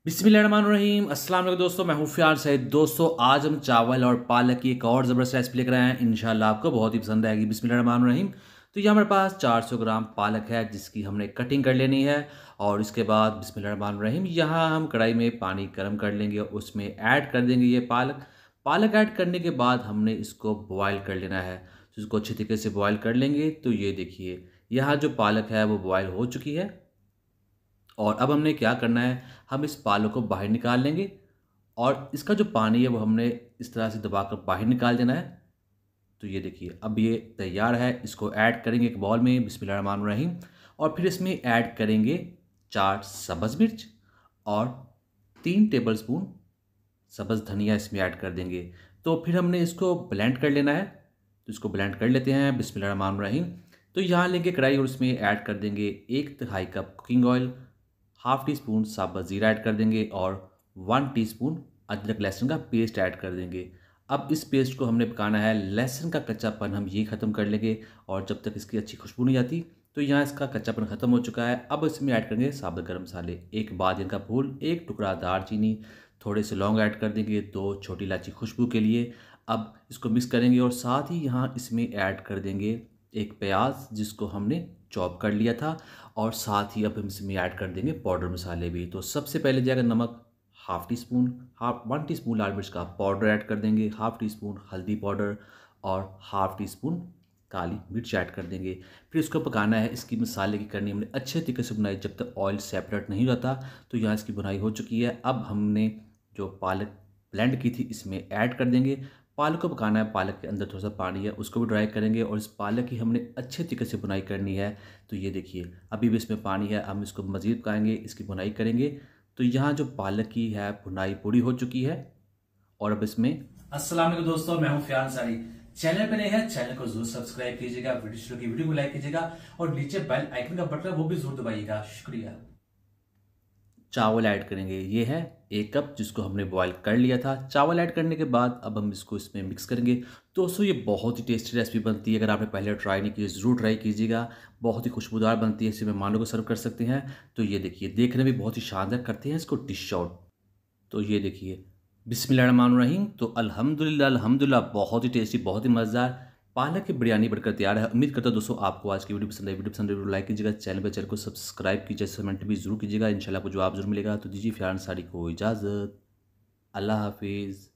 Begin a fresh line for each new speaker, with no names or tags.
बिस्मिल्लाहिर्रहमानिर्रहीम। अस्सलाम वालेकुम दोस्तों, मैं हूँ फ़ियाज़ सईद। दोस्तों आज हम चावल और पालक की एक और ज़बरदस्त रेसिपी लेकर आए हैं। इंशाल्लाह आपको बहुत ही पसंद आएगी। बिस्मिल्लाहिर्रहमानिर्रहीम। तो ये हमारे पास 400 ग्राम पालक है जिसकी हमने कटिंग कर लेनी है। और इसके बाद बिस्मिल्लाहिर्रहमानिर्रहीम यहाँ हम कढ़ाई में पानी गर्म कर लेंगे और उसमें ऐड कर देंगे ये पालक। पालक ऐड करने के बाद हमने इसको बॉयल कर लेना है। तो इसको अच्छी तरीके से बॉयल कर लेंगे। तो ये देखिए यहाँ जो पालक है वो बॉयल हो चुकी है। और अब हमने क्या करना है, हम इस पालक को बाहर निकाल लेंगे और इसका जो पानी है वो हमने इस तरह से दबाकर बाहर निकाल देना है। तो ये देखिए अब ये तैयार है। इसको ऐड करेंगे एक बाउल में, बिस्मिल्लाहिर्रहमानिर्रहीम। और फिर इसमें ऐड करेंगे 4 सब्ज़ मिर्च और 3 टेबलस्पून सब्ज़ धनिया इसमें ऐड कर देंगे। तो फिर हमने इसको ब्लेंड कर लेना है। तो इसको ब्लेंड कर लेते हैं, बिस्मिल्लाहिर्रहमानिर्रहीम। तो यहाँ लेंगे कढ़ाई और उसमें ऐड कर देंगे 1/3 cup cooking oil, half tea spoon साबुत ज़ीरा ऐड कर देंगे और 1 टीस्पून अदरक लहसुन का पेस्ट ऐड कर देंगे। अब इस पेस्ट को हमने पकाना है, लहसुन का कच्चापन हम ये ख़त्म कर लेंगे और जब तक इसकी अच्छी खुशबू नहीं आती। तो यहाँ इसका कच्चापन ख़त्म हो चुका है। अब इसमें ऐड करेंगे साबुत गरम मसाले, 1 बादिन का फूल, 1 टुकड़ा दालचीनी, थोड़े से लौंग ऐड कर देंगे, 2 छोटी इलायची खुशबू के लिए। अब इसको मिक्स करेंगे और साथ ही यहाँ इसमें ऐड कर देंगे एक प्याज जिसको हमने चॉप कर लिया था। और साथ ही अब हम इसमें ऐड कर देंगे पाउडर मसाले भी। तो सबसे पहले जाएगा नमक, हाफ़ टी स्पून, 1 टीस्पून लाल मिर्च का पाउडर ऐड कर देंगे, हाफ़ टी स्पून हल्दी पाउडर और हाफ़ टी स्पून काली मिर्च ऐड कर देंगे। फिर इसको पकाना है। इसकी मसाले की करनी हमने अच्छे तरीके से बनाई जब तक ऑयल सेपरेट नहीं हो जाता। तो यहाँ इसकी बुनाई हो चुकी है। अब हमने जो पालक ब्लेंड की थी इसमें ऐड कर देंगे। पालक को पकाना है, पालक के अंदर थोड़ा-सा पानी है उसको भी ड्राई करेंगे और इस पालक की हमने अच्छे तरीके से बुनाई करनी है। तो ये देखिए अभी भी इसमें पानी है, हम इसको मज़ीद पकाएँगे, इसकी बुनाई करेंगे। तो यहाँ जो पालक की है बुनाई पूरी हो चुकी है और अब इसमें
अस्सलाम वालेकुम दोस्तों, मैं हूं फ़ियाज़ अंसारी। चैनल पे नए हैं, चैनल को जरूर सब्सक्राइब कीजिएगा, वीडियो को लाइक कीजिएगा और नीचे बेल आइकन का बटन है वो भी जरूर दबाइएगा। शुक्रिया।
चावल ऐड करेंगे। ये है 1 कप जिसको हमने बॉयल कर लिया था। चावल ऐड करने के बाद अब हम इसको इसमें मिक्स करेंगे। दोस्तों ये बहुत ही टेस्टी रेसिपी बनती है। अगर आपने पहले ट्राई नहीं की ज़रूर ट्राई कीजिएगा। बहुत ही खुशबूदार बनती है, इसे मेहमानों को सर्व कर सकते हैं। तो ये देखिए देखने में बहुत ही शानदार करते हैं इसको डिश आउट। तो ये देखिए बिस्मिल्लाहिर्रहमानिर्रहीम। तो अल्हम्दुलिल्लाह अल्हम्दुलिल्लाह बहुत ही टेस्टी, बहुत ही मज़ेदार पालक की बिरयानी बनकर तैयार है। उम्मीद करता हूँ दोस्तों आपको आज की वीडियो पसंद आई। वीडियो पसंद आई वीडियो लाइक कीजिएगा, चैनल को सब्सक्राइब कीजिए, कमेंट भी जरूर कीजिएगा। इंशाल्लाह आपको जवाब जरूर मिलेगा। तो दीजिए फ़ियाज़ अंसारी को इजाज़त। अल्लाह हाफिज़।